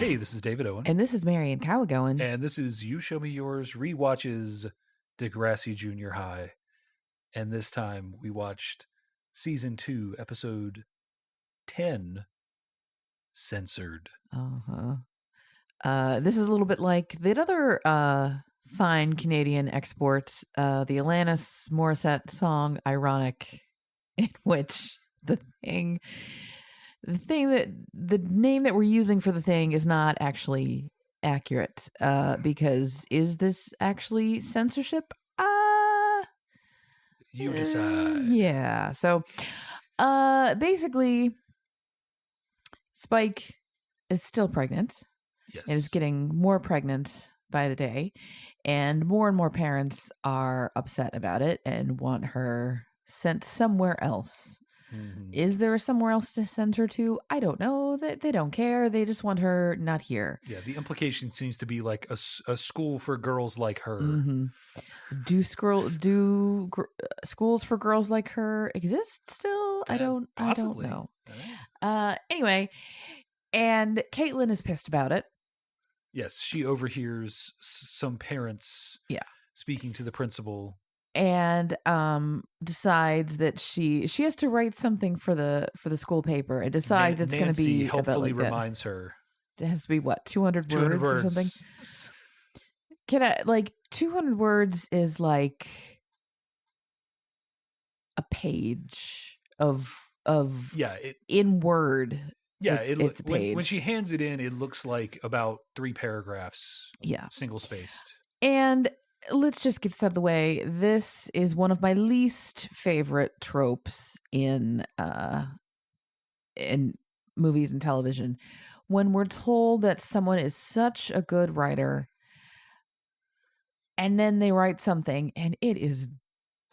Hey, this is David Owen. And this is Marian Cowagowan. And this is You Show Me Yours Rewatches Degrassi Junior High. And this time we watched Season 2, Episode 10, Censored. This is a little bit like that other fine Canadian export, the Alanis Morissette song, Ironic, in which the name that we're using for the thing is not actually accurate, because is this actually censorship? You decide. Yeah. So basically Spike is still pregnant. Yes. And is getting more pregnant by the day. And more parents are upset about it and want her sent somewhere else. Mm-hmm. Is there somewhere else to send her to? I don't know. They don't care. They just want her not here. Yeah, the implication seems to be like a school for girls like her. Mm-hmm. Do schools for girls like her exist still? I don't know. Anyway, and Caitlin is pissed about it. Yes, she overhears some parents speaking to the principal. And decides that she has to write something for the school paper and decides it's going to be helpfully about like reminds her. It has to be what, 200 words or something? Can I 200 words is like a page of in Word. Yeah, it's a page. When she hands it in, it looks like about 3 paragraphs. Yeah, single spaced. And let's just get this out of the way. This is one of my least favorite tropes in movies and television. When we're told that someone is such a good writer, and then they write something and it is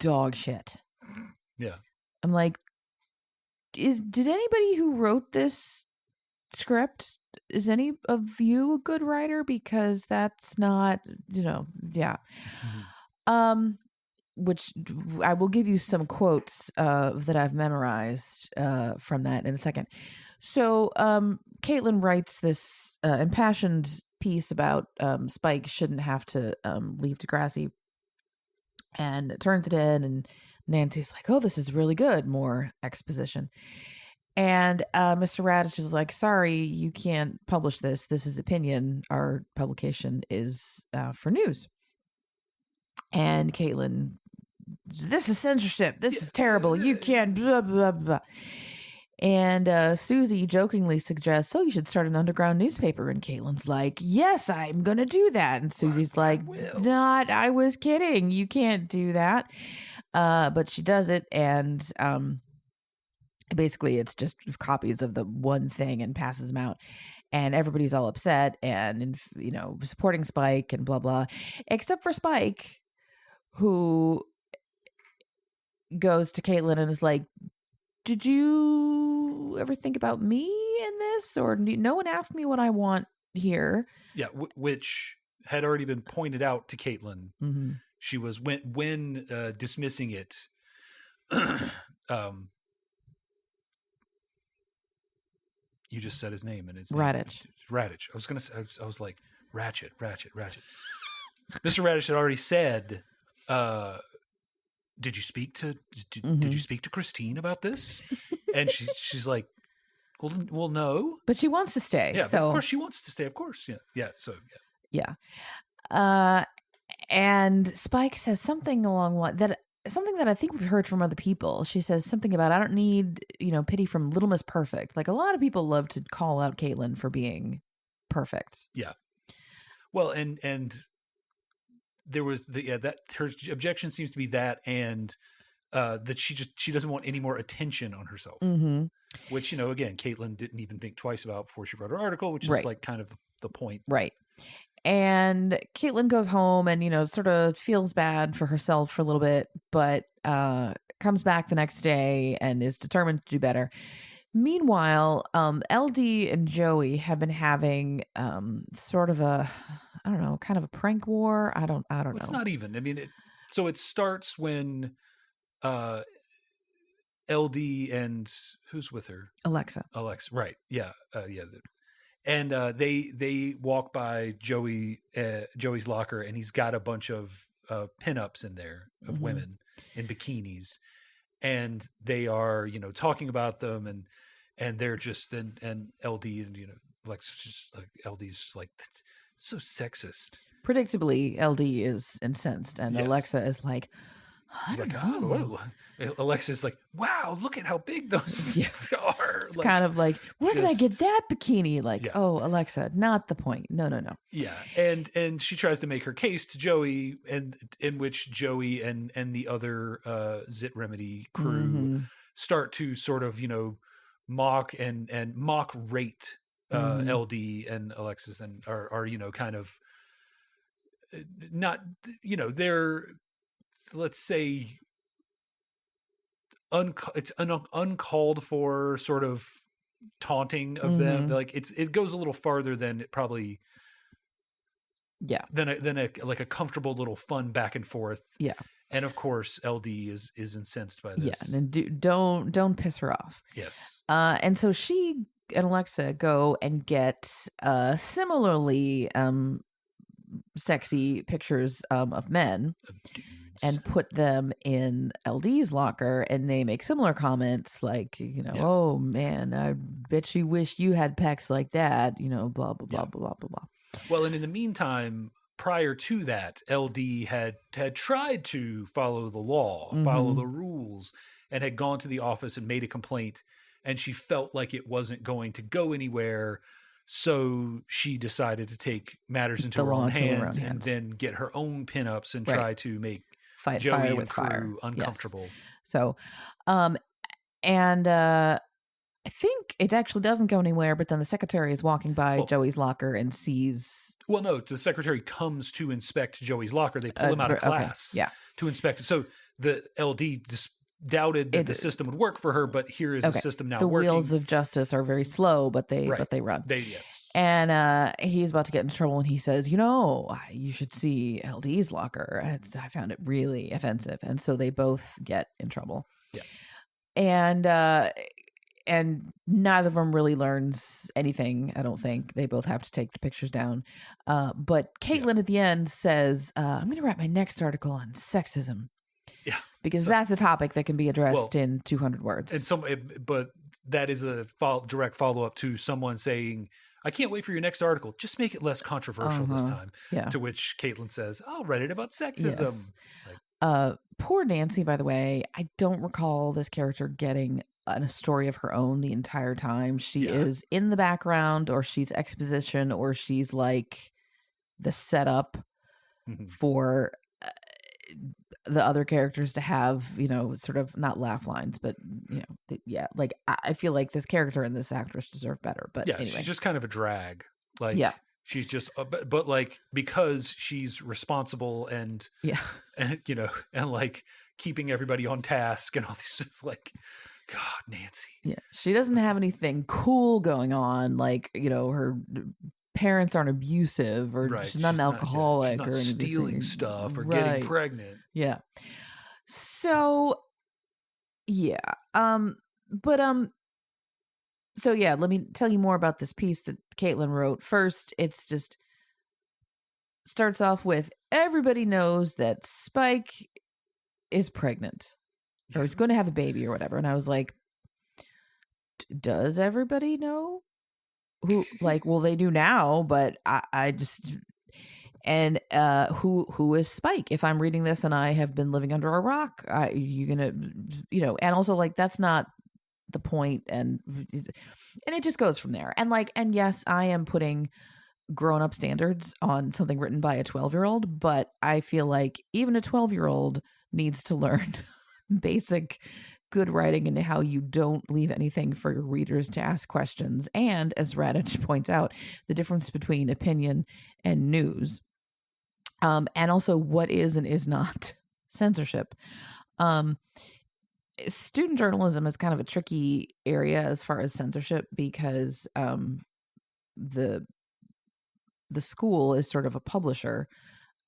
dog shit. Yeah. I'm like, did anybody who wrote this script, is any of you a good writer? Because that's not, yeah. Mm-hmm. Which I will give you some quotes that I've memorized from that in a second. So Caitlin writes this impassioned piece about Spike shouldn't have to leave Degrassi, and turns it in, and Nancy's like, oh, this is really good, more exposition. And Mr. Radich is like, sorry, you can't publish this. This is opinion. Our publication is for news. And Caitlin, this is censorship. This is terrible. You can't, blah, blah, blah. And Susie jokingly suggests, you should start an underground newspaper. And Caitlin's like, yes, I'm going to do that. And Susie's like, I was kidding. You can't do that. But she does it. And basically it's just copies of the one thing and passes them out. And everybody's all upset and supporting Spike and blah, blah. Except for Spike, who goes to Caitlin and is like, did you ever think about me in this? Or no one asked me what I want here. Yeah, which had already been pointed out to Caitlin. Mm-hmm. She was, when dismissing it, you just said his name, and it's Radich. Radich. I was gonna say, I was like, Ratchet. Mr. Radich had already said, did you speak to did you speak to Christine about this? And she's like, well, no. But she wants to stay. Yeah, so of course she wants to stay. Of course, yeah. So yeah. And Spike says something something that I think we've heard from other people. She says something about, I don't need, pity from Little Miss Perfect. Like, a lot of people love to call out Caitlin for being perfect. Yeah. Well, and there was that her objection seems to be that, and that she doesn't want any more attention on herself. Mm-hmm. Which, again, Caitlin didn't even think twice about before she wrote her article, which is like kind of the point. Right. And Caitlin goes home and, sort of feels bad for herself for a little bit, but comes back the next day and is determined to do better. Meanwhile, LD and Joey have been having sort of a, I don't know, kind of a prank war. I don't know. It's not even. I mean, so it starts when LD and who's with her? Alexa. Right. Yeah. And they walk by Joey's locker, and he's got a bunch of pinups in there of Mhm. women in bikinis, and they are talking about them, and they're just and LD and like just like LD's just like that's so sexist. Predictably, LD is incensed, and Yes. Alexa is like, I don't know. Alexa's like, wow, look at how big those are. It's kind of like, where did I get that bikini? Like, Yeah. oh, Alexa, not the point. No. Yeah, and she tries to make her case to Joey, and in which Joey and the other Zit Remedy crew start to sort of mock and mock rate LD and Alexis, and are kind of not they're, let's say, it's an uncalled for sort of taunting of them. Like it goes a little farther than it probably than a like a comfortable little fun back and forth. Yeah. And of course LD is incensed by this. Yeah, and don't piss her off. Yes. And so she and Alexa go and get similarly sexy pictures of men and put them in LD's locker, and they make similar comments like, oh man, I bet you wish you had pecs like that, blah blah blah blah blah blah. Well, and in the meantime, prior to that, LD had tried to follow the law, follow the rules, and had gone to the office and made a complaint, and she felt like it wasn't going to go anywhere. So she decided to take matters into her own hands and then get her own pinups and try to make Fight Joey fire and with crew fire. uncomfortable. Yes. So, and I think it actually doesn't go anywhere, but then the secretary is walking by Joey's locker and sees... Well, no, the secretary comes to inspect Joey's locker. They pull him out of class to inspect it. So the LD just doubted that the system would work for her, but here is the system now working. The wheels of justice are very slow, but they run. And he's about to get into trouble, and he says, you should see LD's locker. I found it really offensive. And so they both get in trouble. Yeah. And neither of them really learns anything, I don't think. They both have to take the pictures down. But Caitlin at the end says, I'm going to write my next article on sexism. Yeah. Because that's a topic that can be addressed in 200 words. But that is a direct follow-up to someone saying, I can't wait for your next article. Just make it less controversial this time. Yeah. To which Caitlin says, I'll write it about sexism. Yes. Poor Nancy, by the way. I don't recall this character getting a story of her own the entire time. She is in the background, or she's exposition, or she's like the setup for the other characters to have, sort of not laugh lines, but like I feel like this character and this actress deserve better. But anyway, she's just kind of a drag. Like, she's just, but like, because she's responsible and and like keeping everybody on task and all these, just like, God, Nancy. Yeah, she doesn't have anything cool going on. Like, her parents aren't abusive, or she's not an alcoholic, she's not or anything. stealing stuff or getting pregnant. Yeah. So yeah. So yeah, let me tell you more about this piece that Caitlin wrote. First, it's just starts off with, everybody knows that Spike is pregnant, or is going to have a baby or whatever. And I was like, does everybody know? Who, like, well, they do now, but I just, and who is Spike? If I'm reading this and I have been living under a rock, you gonna, and also, like, that's not the point, and it just goes from there. And like, and yes, I am putting grown-up standards on something written by a 12-year-old, but I feel like even a 12-year-old needs to learn basic good writing and how you don't leave anything for your readers to ask questions. And as Radich points out, the difference between opinion and news, and also what is and is not censorship. Student journalism is kind of a tricky area as far as censorship, because the school is sort of a publisher,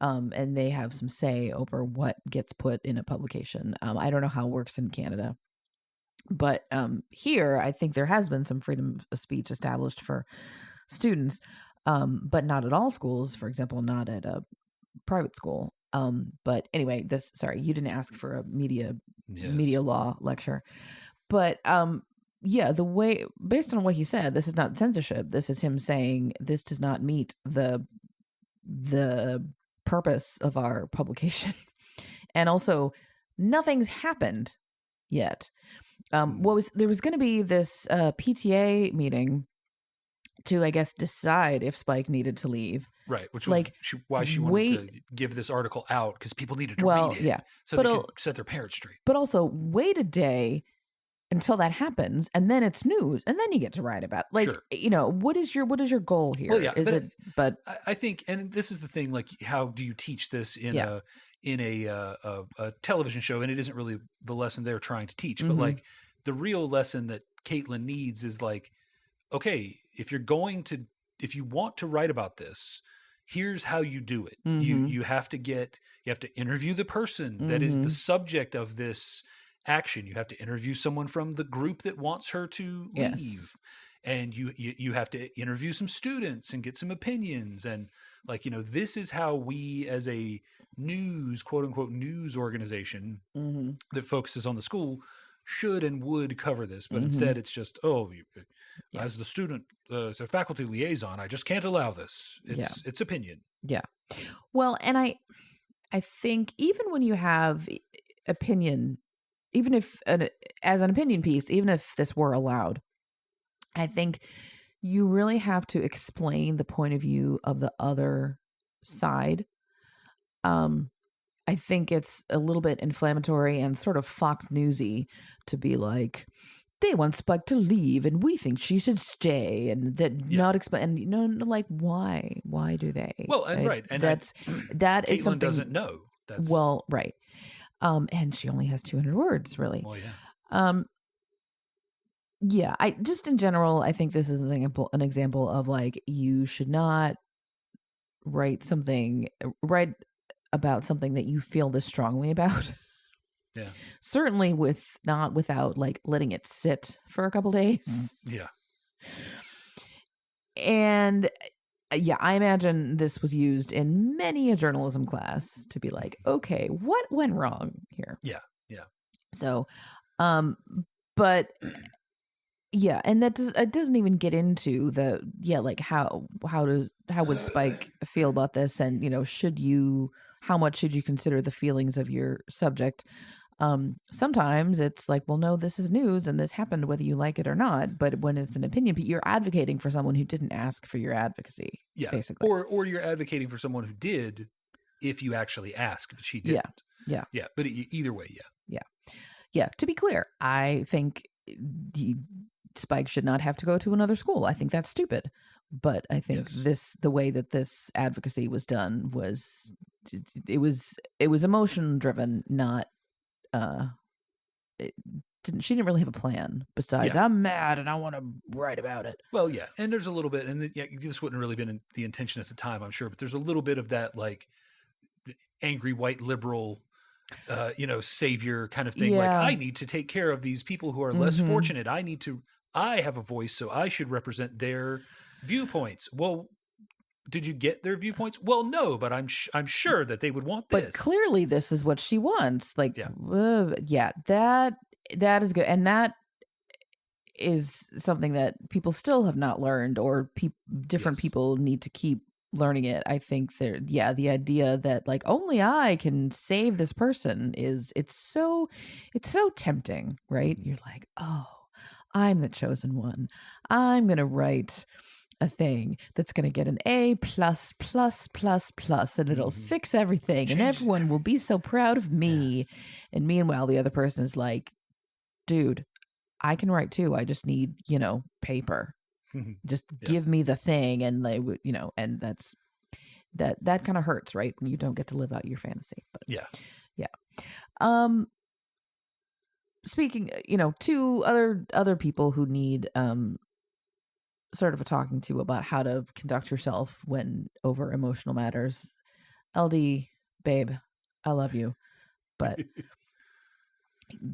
and they have some say over what gets put in a publication. I don't know how it works in Canada, but here I think there has been some freedom of speech established for students, but not at all schools. For example, not at a private school. But anyway, sorry, you didn't ask for a media law lecture, but yeah, the way, based on what he said, this is not censorship. This is him saying this does not meet the purpose of our publication. And also, nothing's happened yet. There was going to be this PTA meeting to, I guess, decide if Spike needed to leave. Right, which was why she wanted to give this article out, because people needed to read it, so they could set their parents straight. But also, wait a day until that happens, and then it's news, and then you get to write about it. Sure. What is your goal here? Well, yeah, but I think, and this is the thing, like, how do you teach this in a television show? And it isn't really the lesson they're trying to teach, but like the real lesson that Caitlin needs is like, okay, if you want to write about this, here's how you do it. You have to interview the person that is the subject of this action. You have to interview someone from the group that wants her to leave. And you have to interview some students and get some opinions. And like, this is how we, as a news, quote unquote, news organization that focuses on the school, should and would cover this. But instead it's just, as the student, as a faculty liaison, I just can't allow this. It's opinion. Yeah. Well, and I think even when you have opinion, even if as an opinion piece, even if this were allowed, I think you really have to explain the point of view of the other side. I think it's a little bit inflammatory and sort of Fox Newsy to be like, they want Spike to leave and we think she should stay, and that not explain. And like, why? Why do they? Well, and right, and that is something Caitlin doesn't know. That's right. And she only has 200 words, really. Well, yeah. Yeah, I just in general, I think this is an example of like, you should not write about something that you feel this strongly about. Yeah. Certainly without like letting it sit for a couple days. Yeah. And yeah, I imagine this was used in many a journalism class to be like, okay, what went wrong here? Yeah. Yeah. So, but yeah, and it doesn't even get into like how would Spike feel about this, and how much should you consider the feelings of your subject? Sometimes it's like, well, no, this is news and this happened whether you like it or not. But when it's an opinion, you're advocating for someone who didn't ask for your advocacy. Yeah, basically, or you're advocating for someone who did, if you actually ask, but she didn't. Yeah. But either way, yeah. To be clear, I think Spike should not have to go to another school. I think that's stupid. But I think the way that this advocacy was done was emotion driven, not she didn't really have a plan besides I'm mad and I want to write about it. Well, yeah, and there's a little bit, and this wouldn't really been the intention at the time, I'm sure, but there's a little bit of that like angry white liberal savior kind of thing. Like, I need to take care of these people who are less fortunate. I have a voice, so I should represent their viewpoints. Well, did you get their viewpoints? Well, no, but I'm sure that they would want this. But clearly this is what she wants. Like, that is good. And that is something that people still have not learned, or different people need to keep learning it. I think the idea that like only I can save this person it's so tempting, right? You're like, oh, I'm the chosen one. I'm going to write a thing that's going to get an A++++, and it'll fix everything, and everyone will be so proud of me. Yes. And meanwhile, the other person is like, dude, I can write too. I just need, paper. Just give me the thing. And they would, and that's, that kind of hurts, right? When you don't get to live out your fantasy. But yeah. Speaking, to other people who need sort of a talking to about how to conduct yourself when over emotional matters. LD, babe, I love you, but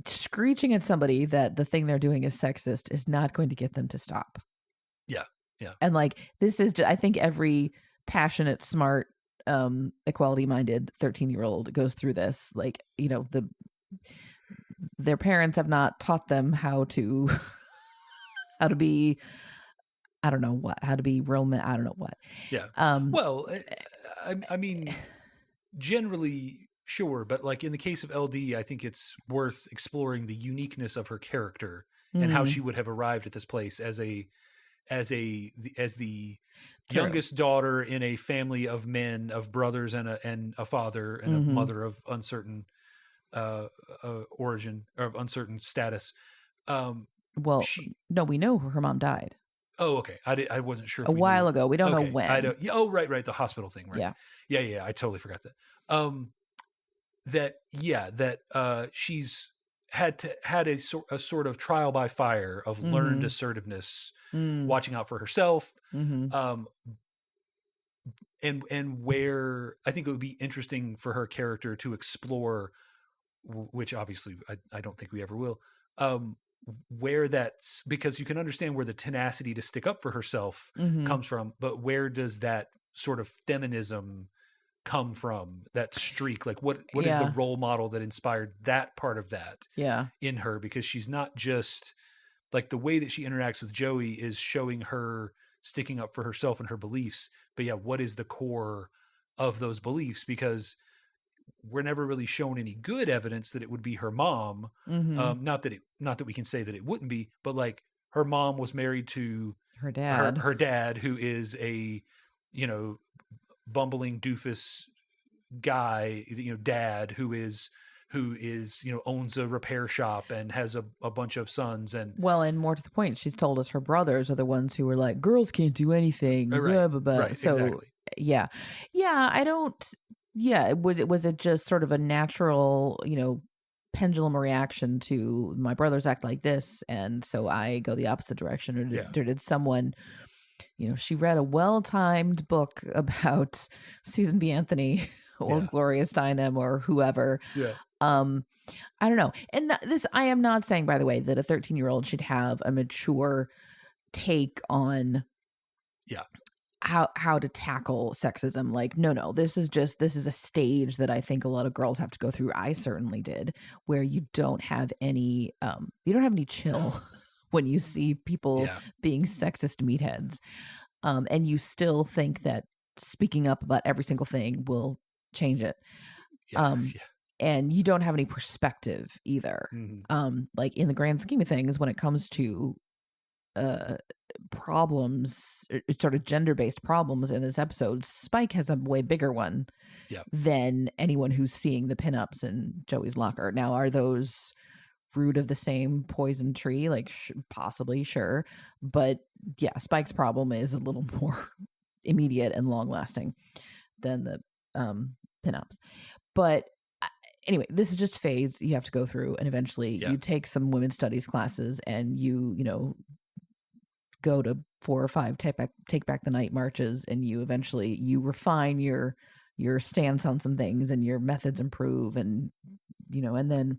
screeching at somebody that the thing they're doing is sexist is not going to get them to stop. Yeah. Yeah. And like this is I think every passionate, smart, equality minded 13-year-old goes through this. Like, you know, their parents have not taught them how to how to be, I don't know what, how to be real men, I don't know what. Yeah. Um Well, I mean, generally, sure, but like in the case of LD, I think it's worth exploring the uniqueness of her character and how she would have arrived at this place as the True. youngest daughter in a family of men, of brothers and a father and a mother of uncertain origin or of uncertain status. Well, She no, we know her mom died Oh, okay. I wasn't sure a if we knew. while ago. We don't know Okay, I when. don't. Yeah, oh, right, the hospital thing, right? Yeah. Yeah. I totally forgot that. She's had a sort of trial by fire of learned assertiveness, watching out for herself, um, and where I think it would be interesting for her character to explore, which obviously I don't think we ever will. Where that's because you can understand where the tenacity to stick up for herself comes from, but where does that sort of feminism come from? That streak, like what is the Yeah. role model that inspired that part of that Yeah. in her? Because she's not just like the way that she interacts with Joey is showing her sticking up for herself and her beliefs, but yeah, what is the core of those beliefs? Because we're never really shown any good evidence that it would be her mom. Not that we can say that it wouldn't be, but like her mom was married to Her dad. her dad, who is a, you know, bumbling doofus guy, you know, dad who is, you know, owns a repair shop and has a bunch of sons. And Well, and more to the point, she's told us her brothers are the ones who were like, girls can't do anything. Blah, blah, blah. So, exactly. yeah. Yeah, I don't. Yeah, was it just sort of a natural, you know, pendulum reaction to my brothers act like this, and so I go the opposite direction? Or did someone, you know, she read a well-timed book about Susan B. Anthony or Gloria Steinem or whoever. Yeah. I don't know. And this, I am not saying, by the way, that a 13-year-old should have a mature take on how to tackle sexism. Like, no, this is a stage that I think a lot of girls have to go through. I certainly did, where you don't have any chill when you see people being sexist meatheads. And you still think that speaking up about every single thing will change it. And you don't have any perspective either. Like in the grand scheme of things, when it comes to problems, sort of gender-based problems in this episode, Spike has a way bigger one than anyone who's seeing the pinups in Joey's locker. Now, are those root of the same poison tree? Like, possibly, sure. But yeah, Spike's problem is a little more immediate and long-lasting than the pinups. But anyway, this is just phase you have to go through, and eventually you take some women's studies classes, and you know, go to 4 or 5 take back the night marches, and you eventually you refine your stance on some things, and your methods improve, and you know, and then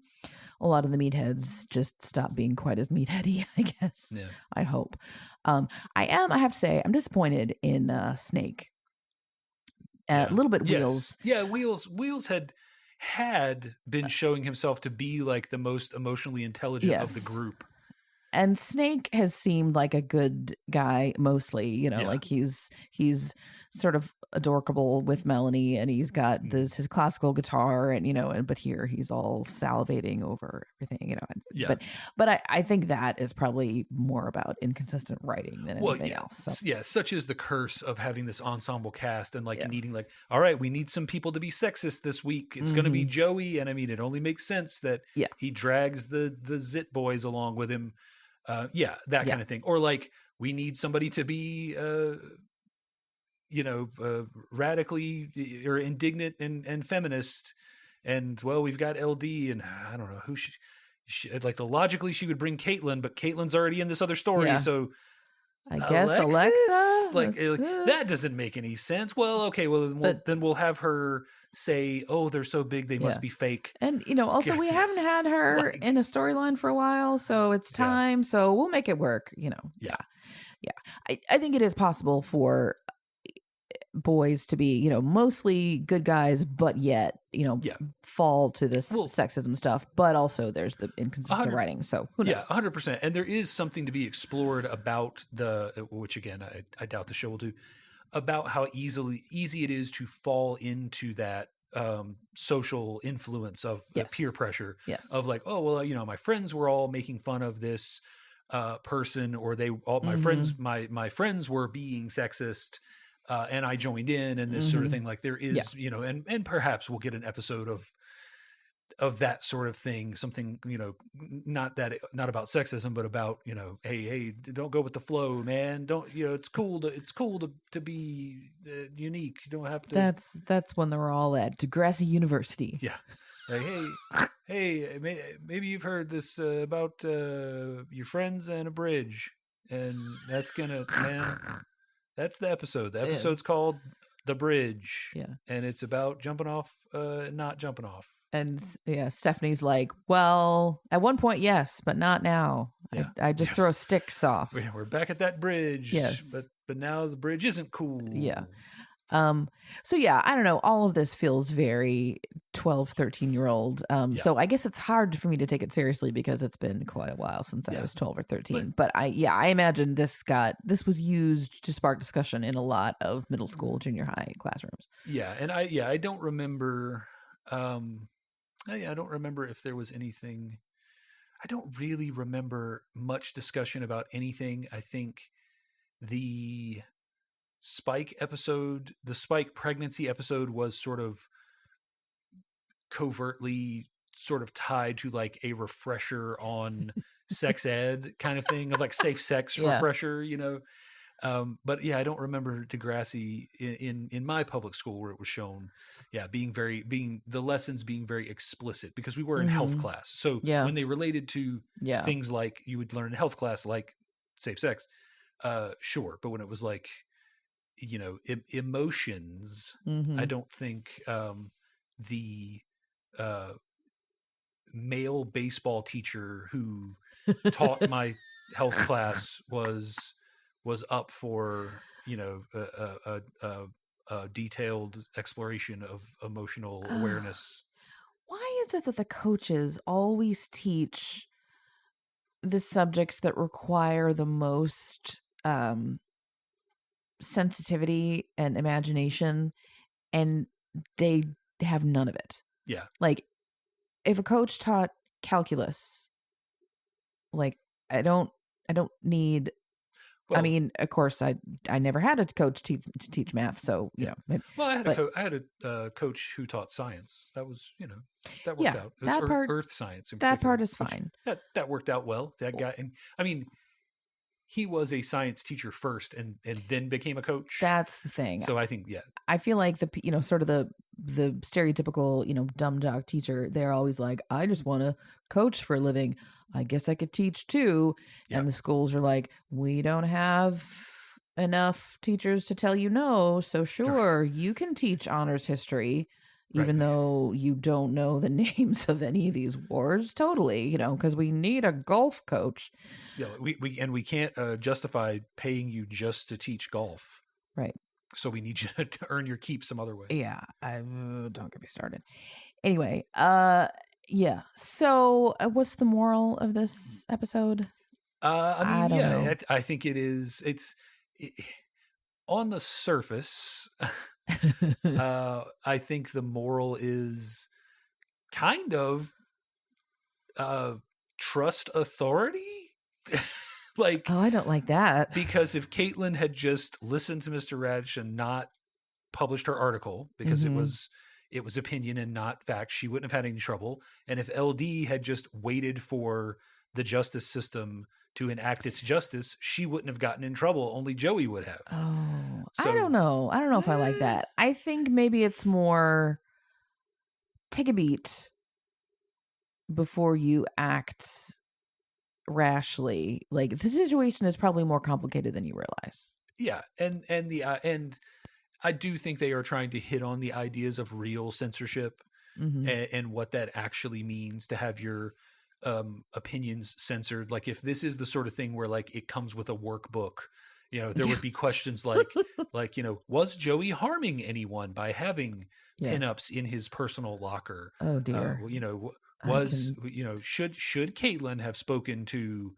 a lot of the meatheads just stop being quite as meatheady, I guess. I hope. I have to say, I'm disappointed in Snake. A little bit Wheels. Wheels had been showing himself to be like the most emotionally intelligent of the group. And Snake has seemed like a good guy mostly, you know, like he's sort of adorable with Melanie, and he's got his classical guitar, and you know, but here he's all salivating over everything, you know. But I think that is probably more about inconsistent writing than anything else. So. Such is the curse of having this ensemble cast and like needing like, all right, we need some people to be sexist this week. It's going to be Joey, and I mean, it only makes sense that he drags the Zit boys along with him. That kind of thing. Or like, we need somebody to be, radically or indignant and feminist. And well, we've got LD, and I don't know who she like. Logically, she would bring Caitlin, but Caitlin's already in this other story. So I guess Alexa? Like that doesn't make any sense. Well, okay, well then we'll have her say, "Oh, they're so big, they must be fake." And also we haven't had her in a storyline for a while, so it's time. So we'll make it work. Yeah. I think it is possible for boys to be, mostly good guys, but yet, fall to this sexism stuff. But also there's the inconsistent writing. So who knows? Yeah, 100%. And there is something to be explored about which again, I doubt the show will do, about how easy it is to fall into that social influence of peer pressure of like, oh, well, my friends were all making fun of this person, or my friends were being sexist. And I joined in, and this sort of thing. Like there is, and perhaps we'll get an episode of that sort of thing. Something, not about sexism, but about, hey, don't go with the flow, man. Don't, it's cool to be unique. You don't have to. That's when they're all at Degrassi University. Yeah. Like, hey, maybe you've heard this about your friends and a bridge, and that's gonna, man. That's the episode. The episode's called The Bridge. Yeah. And it's about jumping off, not jumping off. And Stephanie's like, well, at one point, yes, but not now. Yeah. I just throw sticks off. We're back at that bridge. Yes. But now the bridge isn't cool. Yeah. So yeah, I don't know. All of this feels very 12, 13-year-old. So I guess it's hard for me to take it seriously because it's been quite a while since I was 12 or 13. But I imagine this was used to spark discussion in a lot of middle school, junior high classrooms. Yeah. And I don't remember, I don't remember if there was anything. I don't really remember much discussion about anything. I think the Spike pregnancy episode was sort of covertly sort of tied to like a refresher on sex ed kind of thing, of like safe sex refresher, but I don't remember Degrassi in my public school where it was shown, being the lessons being very explicit, because we were in health class. So when they related to things like you would learn in health class, like safe sex, sure. But when it was like, emotions, I don't think the male baseball teacher who taught my health class was up for a detailed exploration of emotional awareness. Why is it that the coaches always teach the subjects that require the most sensitivity and imagination, and they have none of it? Yeah. Like, if a coach taught calculus, like, I don't need. Well, I mean, of course, I never had a coach to teach math, so Well, I had a coach who taught science. That was that worked out. It that was part, earth science. That part is fine. That worked out well. That guy, and I mean, he was a science teacher first, and then became a coach. That's the thing. So I think I feel like the sort of the stereotypical dumb dog teacher. They're always like, I just want to coach for a living. I guess I could teach too. And the schools are like, we don't have enough teachers to tell you no. So sure, you can teach honors history, even though you don't know the names of any of these wars. Totally, because we need a golf coach. Yeah, we can't justify paying you just to teach golf. Right. So we need you to earn your keep some other way. Yeah, don't get me started. Anyway, yeah. So, what's the moral of this episode? I don't know. I think it is. On the surface, I think the moral is kind of trust authority. Like, I don't like that. Because if Caitlin had just listened to Mr. Radish and not published her article, because it was opinion and not fact, she wouldn't have had any trouble. And if LD had just waited for the justice system to enact its justice, she wouldn't have gotten in trouble. Only Joey would have. Oh, so, I don't know. I don't know if I like that. I think maybe it's more take a beat before you act rashly. Like, the situation is probably more complicated than you realize. Yeah, and I do think they are trying to hit on the ideas of real censorship and what that actually means to have your opinions censored. Like, if this is the sort of thing where like it comes with a workbook, there would be questions like was Joey harming anyone by having pinups in his personal locker? Oh dear. Should Caitlyn have spoken to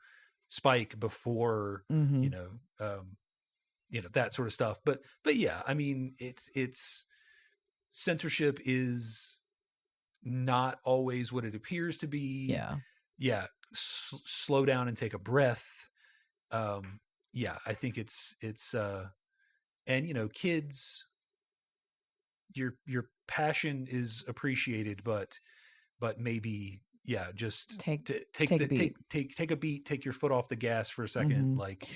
Spike before that sort of stuff? But yeah, I mean, it's censorship is not always what it appears to be. Yeah. Slow down and take a breath. I think it's and kids, your passion is appreciated, but maybe just take a beat, take your foot off the gas for a second. Like,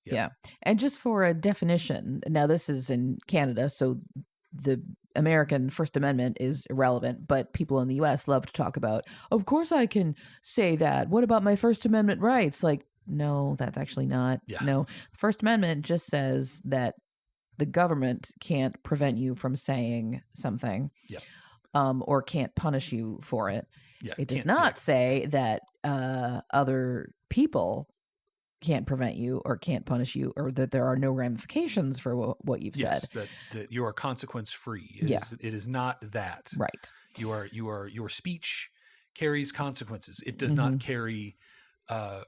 yeah. And just for a definition, now this is in Canada, so the American First Amendment is irrelevant, but people in the US love to talk about, of course I can say that. What about my First Amendment rights? Like, no, that's actually not. No, the First Amendment just says that the government can't prevent you from saying something or can't punish you for it. It does not say that other people can't prevent you or can't punish you, or that there are no ramifications for what you've said. That you are consequence free. It is not that. Right. Your speech carries consequences. It does not carry legal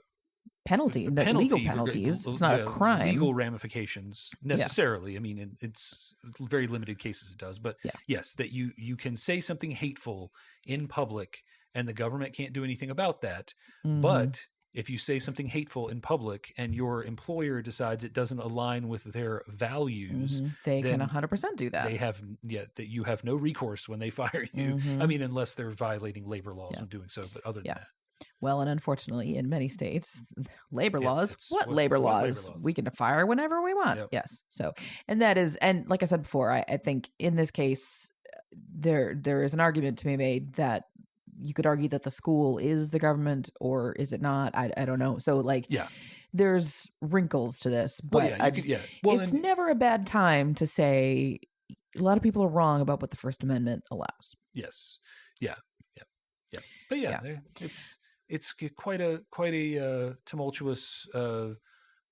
penalties. It's not a crime. Legal ramifications necessarily. I mean, it's very limited cases it does, but yes, that you can say something hateful in public and the government can't do anything about that. But if you say something hateful in public and your employer decides it doesn't align with their values, they can 100% do that. They have that you have no recourse when they fire you. I mean, unless they're violating labor laws when doing so. But other than that. Well, and unfortunately, in many states, labor laws. What labor laws? We can fire whenever we want. Yes. So, and that is, and like I said before, I think in this case, there is an argument to be made that you could argue that the school is the government, or is it not? I don't know. So there's wrinkles to this, but it's never a bad time to say a lot of people are wrong about what the First Amendment allows. Yes. Yeah. But it's quite a tumultuous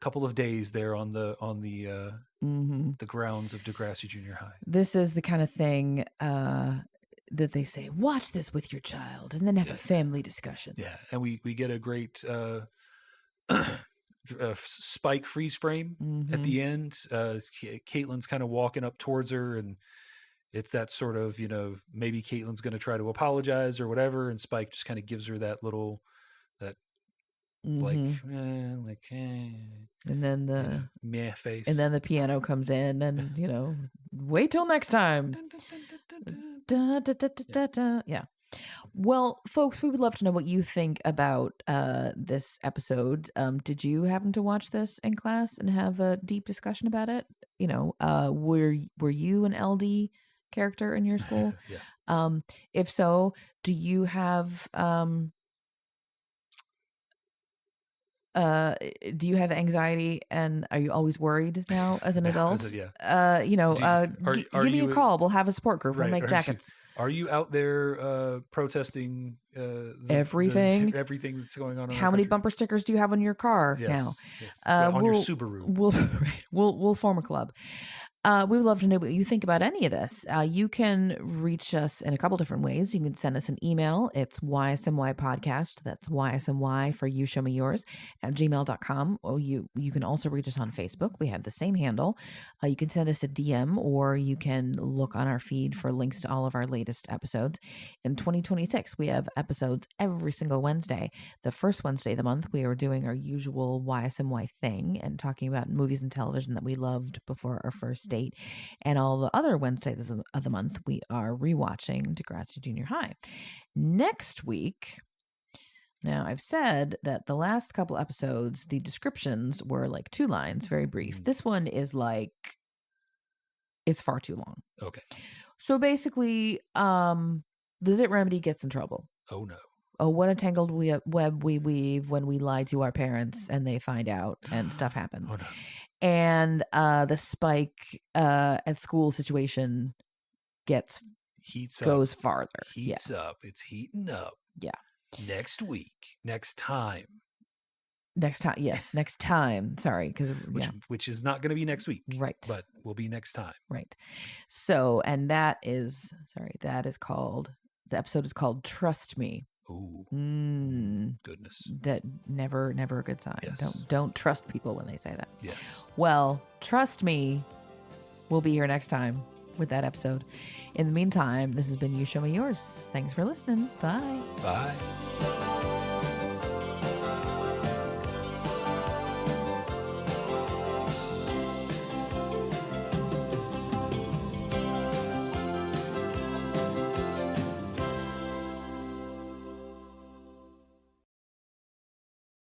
couple of days there on the grounds of Degrassi Junior High. This is the kind of thing that they say, watch this with your child and then have a family discussion. Yeah, and we get a great Spike freeze frame at the end. Caitlyn's kind of walking up towards her, and it's that sort of, maybe Caitlyn's going to try to apologize or whatever, and Spike just kind of gives her that little, and then the meh face, and then the piano comes in, and wait till next time. Yeah. Well, folks, we would love to know what you think about this episode. Did you happen to watch this in class and have a deep discussion about it? Were you an LD character in your school? If so, do you have anxiety, and are you always worried now as an adult? Give me a call. We'll have a support group. We'll make jackets. Are you out there protesting everything that's going on? How many bumper stickers do you have on your car now? On your Subaru. We'll form a club. We would love to know what you think about any of this. You can reach us in a couple different ways. You can send us an email. It's ysmypodcast. That's ysmy for you show me yours at gmail.com. Or you can also reach us on Facebook. We have the same handle. You can send us a DM, or you can look on our feed for links to all of our latest episodes. In 2026, we have episodes every single Wednesday. The first Wednesday of the month, we are doing our usual YSMY thing and talking about movies and television that we loved before our first date. And all the other Wednesdays of the month, we are rewatching Degrassi Junior High. Next week, now I've said that the last couple episodes, the descriptions were like 2 lines, very brief. This one is like, it's far too long. Okay. So basically, the Zit Remedy gets in trouble. Oh no. oh, what a tangled web we weave when we lie to our parents and they find out and stuff happens. Oh, no. And the Spike at school situation goes farther. Heats up. It's heating up. Yeah. Next week. Next time. Yes, next time. Sorry, because which is not going to be next week, right? But will be next time, right? So, and that is called, the episode is called "Trust Me." Ooh, goodness! That never a good sign. Yes. Don't trust people when they say that. Yes. Well, trust me. We'll be here next time with that episode. In the meantime, this has been You Show Me Yours. Thanks for listening. Bye. Bye.